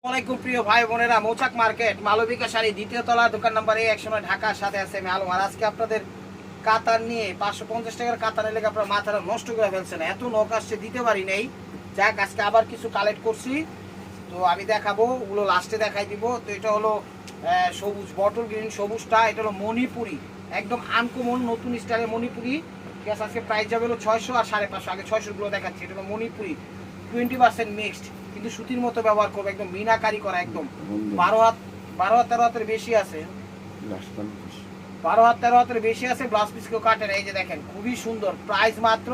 আসসালামাইকুম প্রিয় ভাই বোনেরা, মৌচাক মার্কেট মালবিকা শাড়ি দ্বিতীয় তলা দোকান নাম্বার A109 ঢাকার সাথে আছে আমি আলম। আর আজকে আপনাদের কাতার নিয়ে 550 টাকার কাতার এলে আপনার মাথাটা নষ্ট করে ফেলছেন, এত নখ আসছে দিতে পারি নেই। যাক, আজকে আবার কিছু কালেক্ট করছি, তো আমি দেখাবো, ওগুলো লাস্টে দেখাই দিব। তো এটা হলো সবুজ বটল গ্রিন সবুজটা, এটা হলো মণিপুরি, একদম আনকমন নতুন স্টাইলের মণিপুরি। ঠিক আছে, আজকে প্রাইস যাবে হলো 600 আর 550। আগে 600 গুলো দেখাচ্ছি। এটা হলো মণিপুরি 20% মিক্সড, কিন্তু সুতির মতো ব্যবহার করবো, একদম মিনাকারি করা, একদম 12 হাত 13 হাতের বেশি আছে, 12 হাত 13 হাতের বেশি আছে। ব্লাউজ পিস কেউ কাটেন, এই যে দেখেন খুবই সুন্দর। প্রাইস মাত্র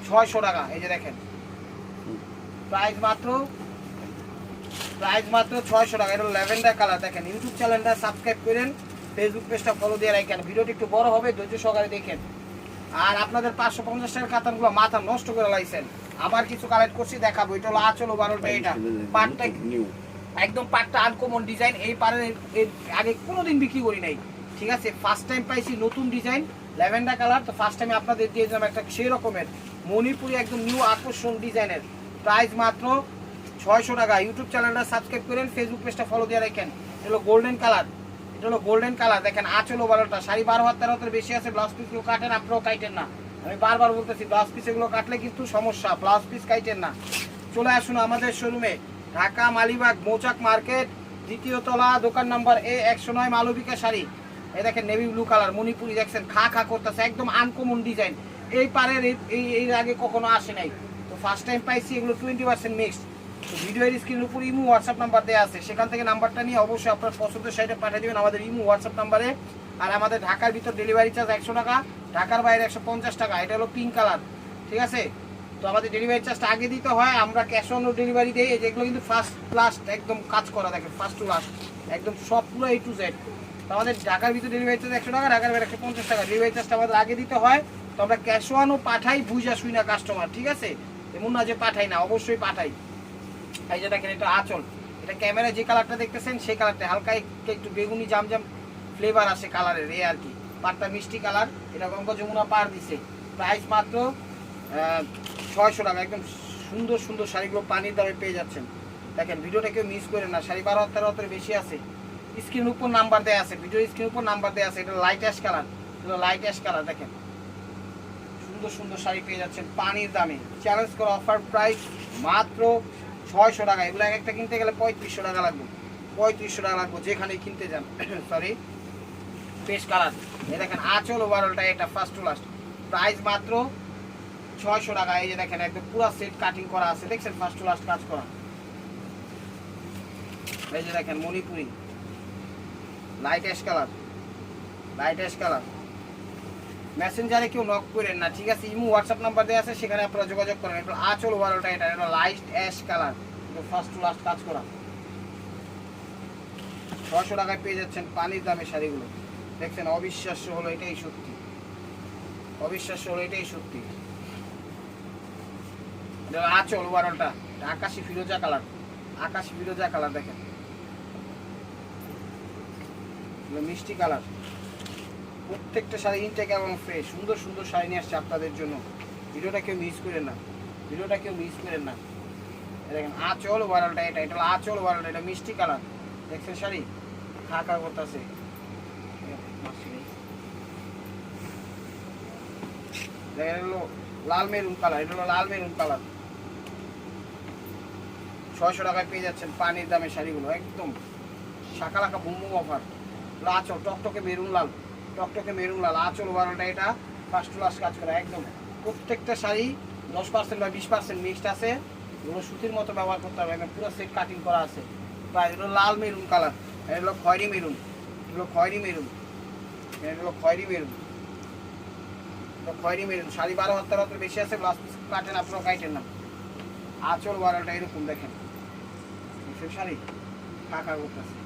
600 টাকা। এই যে দেখেন প্রাইস মাত্র 600 টাকা। এটা ল্যাভেন্ডার কালার। দেখেন ইউটিউব চ্যানেলটা সাবস্ক্রাইব করেন, ফেসবুক পেজটা ফলো দিয়ে রাখেন। ভিডিওটি একটু বড় হবে, ধৈর্য সহকারে দেখেন। আর আপনাদের 550 টাকার কাতানগুলো মাথা নষ্ট করে লাইছেন। আবার কিছু কালেক্ট করছি, দেখাবো। এটা হলো আঁচল ওভারঅলটা, এটা পাটটা একদম পাটটা আনকমন ডিজাইন। এই পারের আগে কোনোদিন বিক্রি করি নাই, ঠিক আছে, ফার্স্ট টাইম পাইছি নতুন ডিজাইন ল্যাভেন্ডার কালার। তো ফার্স্ট টাইম আপনাদের দিয়ে দিলাম একটা সেই রকমের মণিপুরি, একদম নিউ আকর্ষণ ডিজাইনের। প্রাইস মাত্র 600 টাকা। ইউটিউব চ্যানেলটা সাবস্ক্রাইব করেন, ফেসবুক পেজটা ফলো দিয়ে রাখেন। এটা হলো গোল্ডেন কালার, এটা হলো গোল্ডেন কালার। দেখেন আঁচল ওভারঅলটা, 12.5 হাত 13 হাতের বেশি আছে। ব্লাউজ পিসগুলো কাটেন, আপনারাও কাটেন না, আমি বারবার বলতেছি, ব্লাউজ পিস এগুলো কাটলে কিন্তু সমস্যা, ব্লাউজ পিস কাটেন না। চলে আসুন আমাদের শোরুমে, ঢাকা মালিবাগ মৌচাক মার্কেট দ্বিতীয় তলা দোকান নাম্বার A109 মালবিকা শাড়ি। এই দেখেন নেভি ব্লু কালার মণিপুরি, দেখছেন খা খা করতেছে, একদম আনকমন ডিজাইন। এই পারের এই আগে কখনো আসে নাই, তো ফার্স্ট টাইম পাইছি। এগুলো 20% মিক্সড। তো ভিডিওর স্ক্রিনের উপর ইমো হোয়াটসঅ্যাপ নাম্বার দেওয়া আছে, সেখান থেকে নাম্বারটা নিয়ে অবশ্যই আপনার পছন্দের সাইডে পাঠিয়ে দেবেন আমাদের ইমো হোয়াটসঅ্যাপ নাম্বারে। আর আমাদের ঢাকার ভিতর ডেলিভারি চার্জ 100 টাকা, ঢাকার বাইরে 150 টাকা। এটা হলো পিঙ্ক কালার, ঠিক আছে। তো আমাদের ডেলিভারি চার্জটা আগে দিতে হয়, আমরা ক্যাশ অন ডেলিভারি দিই। যেগুলো কিন্তু ফার্স্ট লাস্ট একদম কাজ করা, দেখেন ফার্স্ট টু লাস্ট একদম সব পুরো A to Z। তো আমাদের ঢাকার ভিতর ডেলিভারি চার্জ 100 টাকা, ঢাকার বাইরে 150 টাকা। ডেলিভারি চার্জটা আমাদের আগে দিতে হয়। তো আমরা ক্যাশ অনও পাঠাই, বুঝা শুই না কাস্টমার, ঠিক আছে, এমন না যে পাঠাই না, অবশ্যই পাঠাই। এই যে দেখেন এটা আঁচল, এটা ক্যামেরায় যে কালারটা দেখতেছেন সেই কালারটা, হালকা একটু বেগুনি জামজাম ফ্লেভার আসে কালারের, এই আর কি। পাটটা মিষ্টি কালার, এটা গঙ্গা যমুনা পার দিছে। প্রাইস মাত্র 600 টাকা। একদম সুন্দর সুন্দর শাড়িগুলো পানির দামে পেয়ে যাচ্ছেন। দেখেন ভিডিওটা কেউ মিস করেন না, 12.5 হাত 13 হাতের বেশি আছে। স্ক্রিনের উপর নাম্বার দেওয়া আছে, ভিডিওর স্ক্রিনের উপর নাম্বার দেওয়া আছে। এটা লাইট অ্যাশ কালার, এটা লাইট অ্যাশ কালার। দেখেন সুন্দর সুন্দর শাড়ি পেয়ে যাচ্ছেন পানির দামে। চ্যালেঞ্জ করা অফার প্রাইস মাত্র 600 টাকা। এগুলো এক একটা কিনতে গেলে 3500 টাকা লাগবে, 3500 টাকা লাগবে যেখানে কিনতে যান। সরি, পেশ কালার। এই দেখেন আঁচল ওভারঅলটা, এটা ফার্স্ট টু লাস্ট। প্রাইস মাত্র 600 টাকা। এই যে দেখেন একদম পুরো সেট কাটিং করা আছে, দেখছেন ফার্স্ট টু লাস্ট কাজ করা। এই যে দেখেন Manipuri light ash colour, light ash colour. মেসেঞ্জারে কেউ নক করেন না, ঠিক আছে, ইমো হোয়াটসঅ্যাপ নাম্বার দেওয়া আছে, সেখানে আপনারা যোগাযোগ করেন। এটা আঁচল ওভারঅলটা, এটা light ash colour, first to last কাজ করা। 600 টাকায় পেয়ে যাচ্ছেন পানির দামে শাড়িগুলো। দেখছেন অবিশ্বাস্য হলো এটাই সত্যি, অবিশ্বাস্য হলো এটাই সত্যি। এটা আঁচল ওভারঅলটা, আকাশি ফিরোজা কালার, আকাশি ফিরোজা কালার। দেখেন মিষ্টি কালার। প্রত্যেকটা শাড়ি ইনটেক এবং ফ্রেশ, সুন্দর সুন্দর শাড়ি নিয়ে আসছে আপনাদের জন্য। ভিডিওটা কেউ মিস করেন না, ভিডিওটা কেউ মিস করেন না। দেখেন আঁচল ওভারঅলটা, এটা এটা আঁচল ওভারঅলটা, এটা মিষ্টি কালার। দেখছেন শাড়ি খা খা করতেছে। দেখেন হলো লাল মেরুন কালার, এটা হলো লাল মেরুন কালার। 600 টাকায় পেয়ে যাচ্ছেন পানির দামে শাড়িগুলো, একদম শাকালাকা বুম বুম অফার। আঁচল টকটকে মেরুন লাল, টকটকে মেরুন লাল আঁচল ওভারঅলটা, এটা ফার্স্ট টু লাস্ট কাজ করা। একদম প্রত্যেকটা শাড়ি 10% বা 20% মিক্সড আছে। এগুলো সুতির মতো ব্যবহার করতে হবে, একদম পুরো সেট কাটিং করা আছে। প্রায় এটা লাল মেরুন কালার, এটা হলো খয়েরি মেরুন, এগুলো খয়েরি মেরুন, এটা হলো খয়েরি মেরুন, খয়েরি মেরুন। 12.5 হাত 13 হাতের বেশি আছে। ব্লাউজ পিস কাটেন, আপনারা কাটেন না। আঁচল ওভারঅলটা এরকম দেখেন, শাড়ি কাকা করতেছে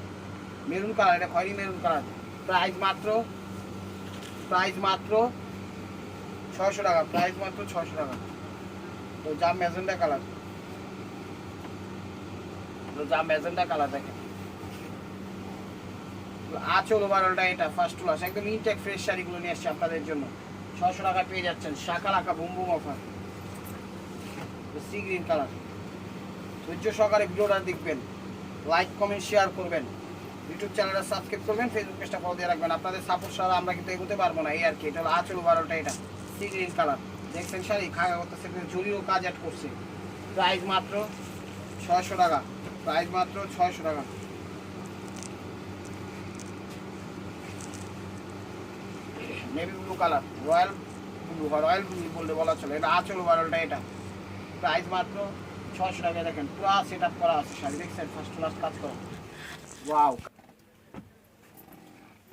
মেরুন কালার, এটা খয়েরি মেরুন কালার। প্রাইস মাত্র 600 টাকা, প্রাইস মাত্র 600 টাকা। তো জাম ম্যাজেন্ডা কালার, জাম ম্যাজেন্ডা কালার। দেখেন আঁচল ওভারঅলটা, এটা ফার্স্ট টু লাস্ট একদম ইনটেক ফ্রেশ শাড়িগুলো নিয়ে আসছে আপনাদের জন্য। 600 টাকা পেয়ে যাচ্ছেন Shakalaka boom boom offer. Sea green colour. ধৈর্য সহকারে ভিডিওটা দেখবেন, লাইক কমেন্ট শেয়ার করবেন, ইউটিউব চ্যানেলটা সাবস্ক্রাইব করবেন, ফেসবুক পেজটা ফলো দিয়ে রাখবেন। আপনাদের সাপোর্ট ছাড়া আমরা কিন্তু এগোতে পারবো না, এই আর কি। এটা হলো আঁচল ওভারঅলটা, এটা সি গ্রিন কালার দেখছেন, শাড়ি খাগা করতেছে, জরিও কাজ অ্যাড করছে। প্রাইস মাত্র 600 টাকা, প্রাইস মাত্র 600 টাকা। Navy blue colour, royal blue বা রয়্যাল ব্লু বলতে বলা চলে, এটা আঁচল ওভারঅলটা, এটা প্রাইস মাত্র 600 টাকা। দেখেন পুরো সেট আপ করা আছে শাড়ি, দেখছেন ফার্স্ট ক্লাস কাজ করা, ওয়াও।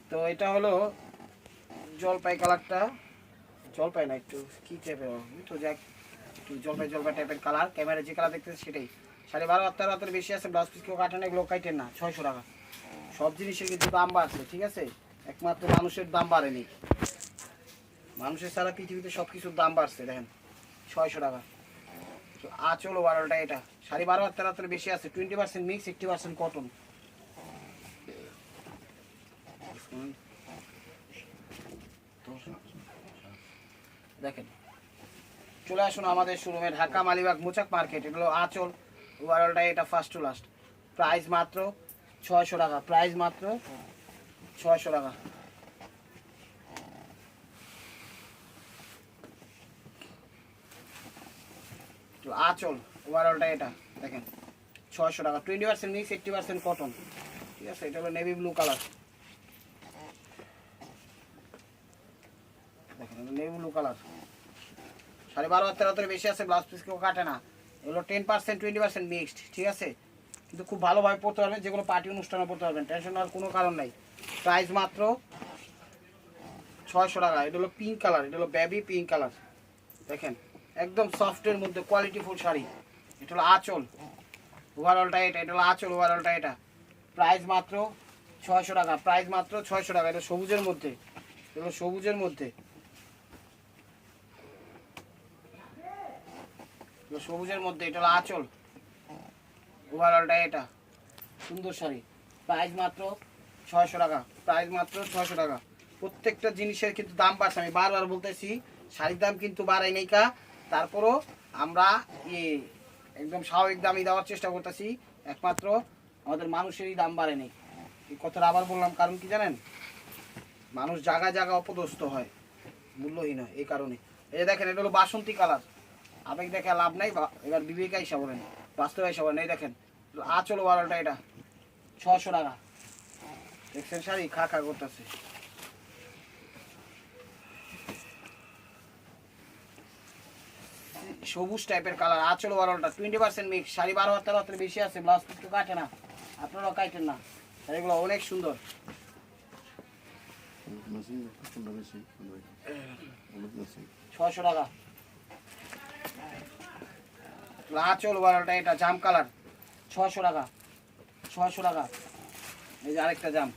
তো এটা হলো জলপাই কালারটা, জলপাই না একটু কি টাইপের তো, যাক একটু জলপাই জলপাই টাইপের কালার। ক্যামেরা যে কালার দেখতেছে সেটাই। 12.5 হাতের বেশি আছে, ব্লাউজ পিস কেউ কাটেন, এগুলো কাটেন না। 600 টাকা। সব জিনিসের কিন্তু দাম বাড়ছে, ঠিক আছে, একমাত্র মানুষের দাম বাড়েনি। মানুষের সারা পৃথিবীতে সব কিছুর দাম বাড়ছে। দেখেন 600 টাকা। তো আঁচল ওভারঅলটা, এটা 12.5 হাতের বেশি আছে, 20% মিক্স, 80% কটন। দেখেন চলে আসুন আমাদের শোরুমে, ঢাকা মালিবাগ মোচাক মার্কেট। এগুলো আঁচল ওভারঅলটা, এটা ফার্স্ট টু লাস্ট। প্রাইস মাত্র 600 টাকা, প্রাইস মাত্র 600 টাকা। তো আঁচল ওভারঅলটা, এটা দেখেন 600 টাকা, 20% মিক্স, 80% কটন, ঠিক আছে। এটা হলো নেভি ব্লু কালার, দেখেন নেভি ব্লু কালার। 12.5 হাতের বেশি আছে, ব্লাউজ পিস কেউ কাটে না। এগুলো 10% 20% মিক্সড, ঠিক আছে, কিন্তু খুব ভালোভাবে পড়তে পারবেন, যেগুলো পার্টি অনুষ্ঠানে পড়তে পারবেন, টেনশন নেওয়ার কোনো কারণ নাই। প্রাইস মাত্র 600 টাকা। এটা হলো পিঙ্ক কালার, এটা হলো বেবি পিঙ্ক কালার, দেখেন একদম সফটের মধ্যে কোয়ালিটি ফুল শাড়ি। এটা হলো আঁচল ওভারঅলটা, এটা হলো আঁচল ওভারঅলটা, এটা প্রাইস মাত্র 600 টাকা, প্রাইস মাত্র 600 টাকা। এটা সবুজের মধ্যে, এগুলো সবুজের মধ্যে, সবুজের মধ্যে, এটা হলো আঁচল ওভারঅলটা, এটা সুন্দর শাড়ি। প্রাইস মাত্র 600 টাকা, প্রাইস মাত্র 600 টাকা। প্রত্যেকটা জিনিসের কিন্তু দাম বাড়ছে, আমি বারবার বলতেছি শাড়ির দাম কিন্তু বাড়াই নাই কা, তারপরও আমরা একদম স্বাভাবিক দামই দেওয়ার চেষ্টা করতেছি, একমাত্র আমাদের মানুষেরই দাম বাড়ে নেই। এই কথাটা আবার বললাম, কারণ কি জানেন, মানুষ জায়গায় জায়গায় অপদস্থ হয়, মূল্যহীন হয়, এই কারণে। এই যে দেখেন, এটা হলো বাসন্তী কালার, আবেগ দেখে লাভ নাই, এবার বিবেক আইসা বলেন, বাস্তব আইসা বলেন। এই দেখেন আঁচল ওভারঅলটা, এটা 600 টাকা। দেখছেন শাড়ি খা খা করতেছে। সবুজ টাইপের কালার, আঁচল ওভারঅলটা, 20% মিক্স, 12.5 হাতের বেশি আছে, ব্লাউজ পিস কেউ কাটে না, আপনারাও কাটেন না, শাড়িগুলো অনেক সুন্দর। 600 টাকা। আঁচল ওভারঅলটা, এটা জাম কালার, 600 টাকা, 600 টাকা। এই যে আরেকটা জাম,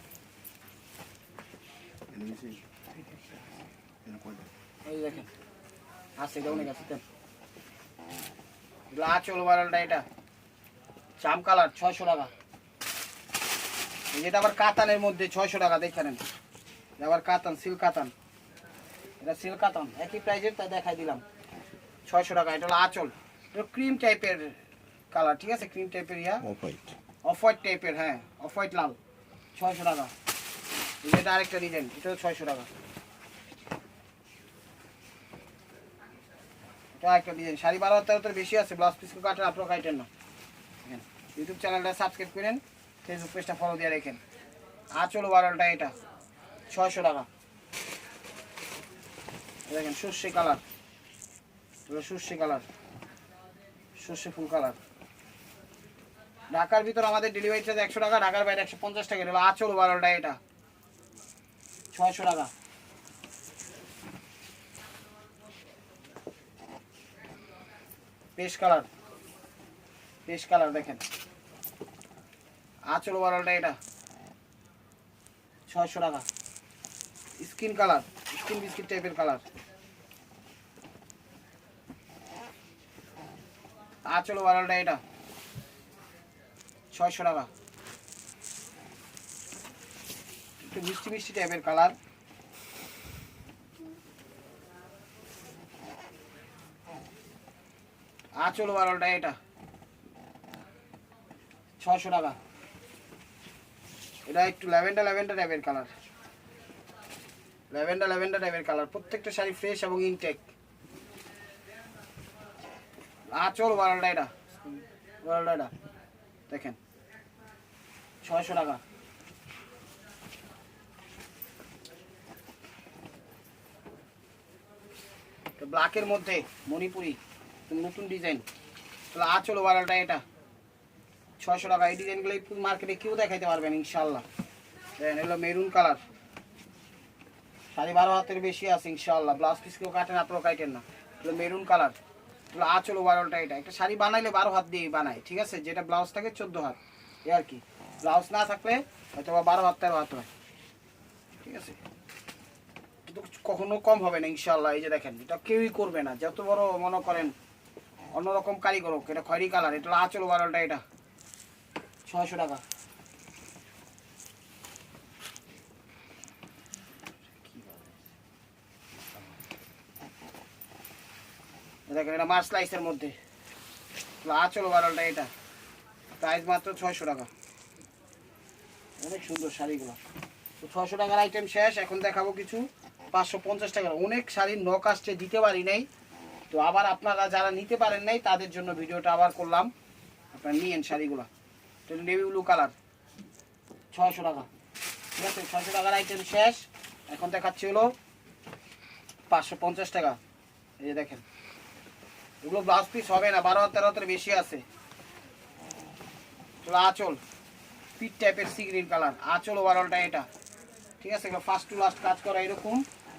এই দেখেন আছে, এটা অনেক আছে। আঁচল ওভারঅলটা, এটা জাম কালার, 600 টাকা। যেটা আবার কাতানের মধ্যে 600 টাকা, দেখে নেন, আবার কাতান, সিল্ক কাতান, এটা সিল্ক কাতান, একই প্রাইজের, তাই দেখাই দিলাম 600 টাকা। এটা হলো আঁচল, এটা ক্রিম টাইপের কালার, ঠিক আছে, ক্রিম টাইপের, অফ হোয়াইট টাইপের, হ্যাঁ অফ হোয়াইট লাল, 600 টাকা। এটা আরেকটা ডিজাইন, এটাও 600 টাকা। এটা একটা ডিজাইন, 12.5 বেশি আছে, ব্লাউজ পিস কাটেন, আপনারা কাটেন না। ইউটিউব চ্যানেলটা সাবস্ক্রাইব করেন, ফেসবুক পেজটা ফলো দিয়ে রাখেন। আঁচল ওভারঅলটা, এটা 600 টাকা। দেখেন সর্ষে কালার, সর্ষে কালার, সর্ষে ফুল কালার। ঢাকার ভিতর আমাদের ডেলিভারি চার্জ 100 টাকা, ঢাকার বাইরে 150 টাকা। এটা আঁচল ওভারঅলটা, এটা 600 টাকা। পেস্ট কালার, পেস্ট কালার, দেখেন আঁচল ওভারঅলটা, এটা 600 টাকা। স্কিন কালার, স্কিন বিস্কিট টাইপের কালার, আঁচল ওভারঅলটা, এটা 600 টাকা। একটু মিষ্টি মিষ্টি টাইপের কালার, আঁচল ওভারঅলটা, এটা 600 টাকা। এটা একটু ল্যাভেন্ডার টাইপের কালার, ল্যাভেন্ডার টাইপের কালার। প্রত্যেকটা শাড়ি ফ্রেশ এবং ইনটেক। আঁচল ওয়ারালটা, এটা দেখেন 600 টাকা। ব্ল্যাকের মধ্যে মণিপুরি নতুন ডিজাইন, আঁচল ওয়ারালটা, এটা 600 টাকা। এই ডিজাইনগুলো মার্কেটে কেউ দেখাইতে পারবেন ইনশাল্লাহ। দেখেন এগুলো মেরুন কালার, 12.5 হাতের বেশি আছে ইনশাল্লাহ। ব্লাউজ পিস কেউ কাটেন, আপনারাও কাটেন না। এগুলো মেরুন কালার, এগুলো আঁচল ওয়ারালটা। এটা একটা শাড়ি বানাইলে 12 হাত দিয়ে বানায়, ঠিক আছে? যেটা ব্লাউজ থাকে 14 হাত, এ আর কি। ব্লাউজ না থাকলে হয়তো 12 হাত 13 হাত হয়, ঠিক আছে? কিন্তু কখনো কম হবে না ইনশাল্লাহ। এই যে দেখেন, এটা কেউই করবে না, যত বড় মনে করেন অন্যরকম কারিগর হোক। এটা খয়েরি কালার, এটা আঁচল ওয়ারালটা, এটা 600 টাকা। দেখেন এটা মার্স লাইসের মধ্যে, আঁচল ওয়ারালটা, এটা প্রাইস মাত্র 600 টাকা। অনেক সুন্দর শাড়িগুলো। তো 600 টাকার আইটেম শেষ। এখন দেখাবো কিছু 550 টাকার। অনেক শাড়ির নক আসছে, দিতে পারি নাই। তো আবার আপনারা যারা নিতে পারেন নাই তাদের জন্য ভিডিওটা আবার করলাম, আপনারা নিয়েন শাড়িগুলো। তো নেভি ব্লু কালার, 600 টাকা, ঠিক আছে? 600 টাকার আইটেম শেষ। এখন দেখাচ্ছি হলো 550 টাকা। এই যে দেখেন, এগুলো ব্লাউজ পিস হবে না, 12 13 হাতের বেশি আছে। চলো আঁচল পিট টাইপের সি গ্রিন কালার, আঁচল ওভারঅলটা এটা, ঠিক আছে? এগুলো ফার্স্ট টু লাস্ট কাজ করা এরকম।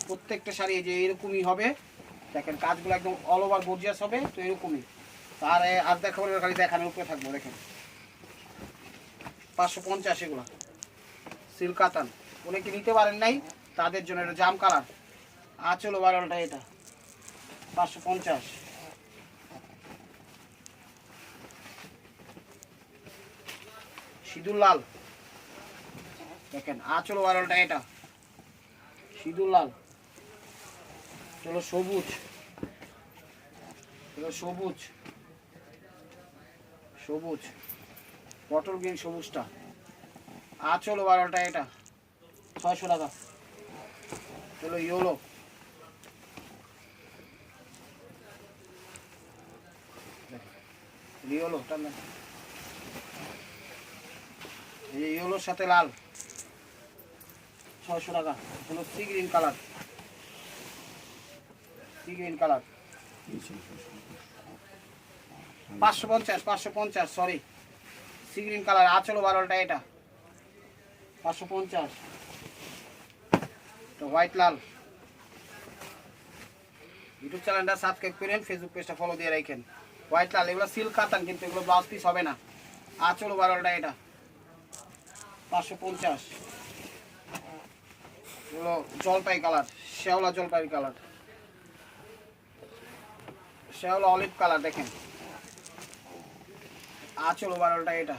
প্রত্যেকটা শাড়ি যে এরকমই হবে। দেখেন কাজগুলো একদম অল ওভার গর্জিয়াস হবে, তো এরকমই। আর আর দেখাবো, খালি দেখানোর উপরে থাকবো। দেখেন 550 এগুলো সিল্ক কাতান। অনেকে নিতে পারেন নাই তাদের জন্য এটা জাম কালার, আঁচল ওভারঅলটা এটা 550। সিঁদুর লাল, দেখেন আঁচল ওভারঅলটা এটা সিঁদুর লাল। চলো সবুজ, সবুজ সবুজ পটল গ্রিন, সবুজটা আঁচল ওভারঅলটা এটা 600 টাকা। চলো ইয়েলো, ইয়েলো এই যে ইয়েলোর সাথে লাল, 600 টাকা। হলো sea green colour, sea green colour 550 sorry, sea green colour আঁচল ওভারঅলটা এটা 550। তো হোয়াইট লাল। ইউটিউব চ্যানেলটা সাবস্ক্রাইব করেন, ফেসবুক পেজটা ফলো দিয়ে রাখেন। হোয়াইট লাল, এগুলো সিল্ক কাতান, কিন্তু এগুলো ব্লাউজ পিস হবে না। আঁচল ওভারঅলটা এটা 550। এগুলো জলপাই কালার, শ্যাওলা জলপাই কালার, শ্যাওলা অলিভ কালার। দেখেন আঁচল ওভারঅলটা এটা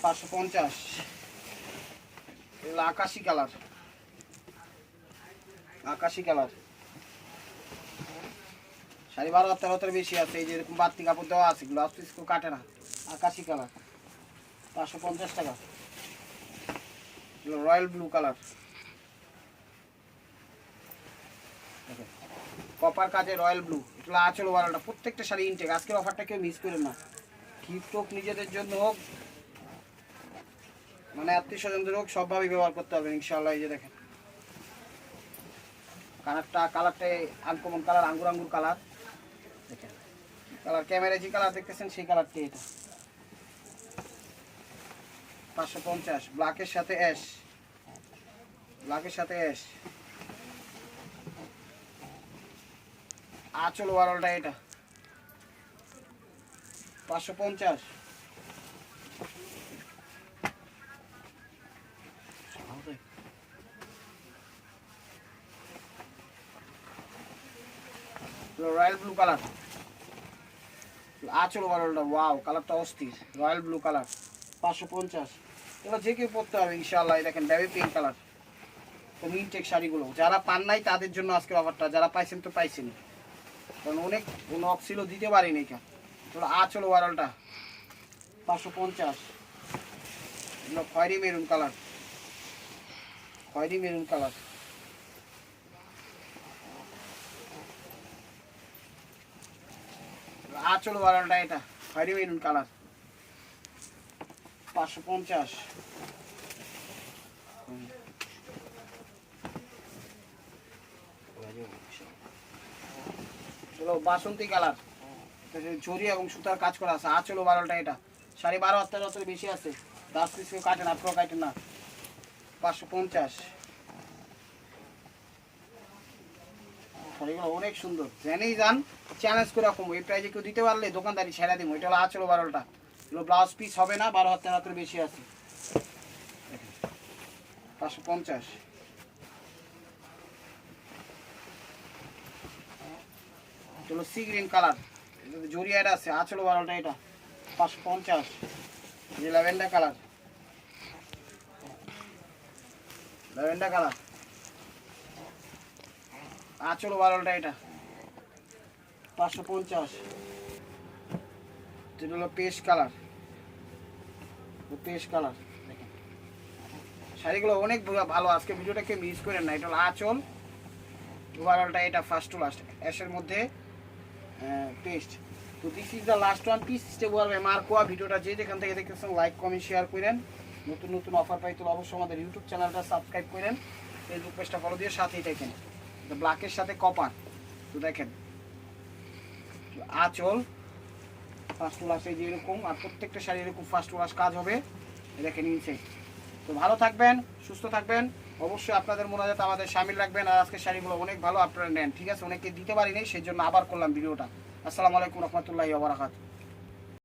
550। এগুলো আকাশি কালার, আকাশি কালার। 12.5 13 হাতের বেশি আছে। এই যে এরকম বাড়তি কাপড় দেওয়া আছে, ব্লাউজ পিস কেউ কাটে না। আকাশি কালার 550 টাকা। রয়্যাল ব্লু কালার, কপার কাজে রয়্যাল ব্লু। এগুলো আঁচল ওভারঅলটা। প্রত্যেকটা শাড়ি ইনটেক। আজকের অফারটা কেউ মিস করেন না। গিফট হোক, নিজেদের জন্য হোক, মানে আত্মীয় স্বজনদের হোক, সবভাবে ব্যবহার করতে হবে ইনশাআল্লাহ। এই যে দেখেন কালারটা আনকমন কালার, আঙ্গুর আঙ্গুর কালার। দেখেন কালার, ক্যামেরায় যে কালার দেখতেছেন সেই কালারটি এটা 550। ব্ল্যাকের সাথে অ্যাশ, ব্ল্যাকের সাথে অ্যাশ, আঁচল ওভারঅলটা এটা 550। রয়্যাল ব্লু কালার, আঁচল ওভারঅলটা, ওয়াও কালারটা অস্থির। Royal blue colour 550। এবার যে কেউ পড়তে হবে ইনশাআল্লাহ। দেখেন বেবি পিঙ্ক কালার। তো ইনটেক শাড়িগুলো যারা পান নাই তাদের জন্য আজকের অফারটা, যারা পাইছেন তো পাইছেন, কারণ অনেক নক ছিল, দিতে পারিনি। তো আঁচল ওভারঅলটা 550। খয়েরি মেরুন কালার, খয়েরি মেরুন কালার। আঁচল বাড়ালটা এটা খয়েরি মেরুন কালার, 550। চলো বাসন্তী কালার, জরি এবং সুতার কাজ করা আছে। আঁচল বাড়ালটা এটা 12.5 হাত যত বেশি আছে। 10 পিস কেউ কাটেন, আপনারাও কাটেন না। 550। শাড়িগুলো অনেক সুন্দর, জেনেই যান চ্যালেঞ্জ করে রাখবো, এই প্রাইজে কেউ দিতে পারলে দোকানদারি ছেড়ে দিব। এটা হলো আঁচল বাড়ালটা, এগুলো ব্লাউজ পিস হবে না, 12 হাতের বেশি আছে। 550। চলো সি গ্রিন কালার, জরিয়াটা আছে। আঁচল বাড়ালটা এটা 550। যে ল্যাভেন্ডার কালার, ল্যাভেন্ডার কালার, আঁচল বাড়ালটা এটা 550। যেটা হলো পেস্ট কালার, পেস্ট কালার। দেখেন শাড়িগুলো অনেক ভালো, আজকে ভিডিওটাকে মিস করেন না। এটা হলো আঁচল বাড়ালটা এটা ফার্স্ট টু লাস্ট অ্যাশের মধ্যে পেস্ট। তো this is the last one piece stable মার্কোয়া। ভিডিওটা যে যেখান থেকে দেখতেছেন লাইক কমেন্ট শেয়ার করেন। নতুন নতুন অফার পাইতে অবশ্যই আমাদের ইউটিউব চ্যানেলটা সাবস্ক্রাইব করেন, ফেসবুক পেজটা ফলো দিয়ে সাথেই থাকেন। ব্ল্যাকের সাথে কপার। তো দেখেন আঁচল ফার্স্ট টু লাস্টে যেরকম, আর প্রত্যেকটা শাড়ি এরকম ফার্স্ট টু লাস্ট কাজ হবে। দেখেন ইনসাইড। তো ভালো থাকবেন, সুস্থ থাকবেন, অবশ্যই আপনাদের মোনাজাত আমাদের শামিল রাখবেন। আর আজকের শাড়িগুলো অনেক ভালো, আপনারা নেন, ঠিক আছে? অনেকে দিতে পারিনি, সেই জন্য আবার করলাম ভিডিওটা। আসসালামু আলাইকুম রহমতুল্লাহি ওয়া বারাকাতুহু।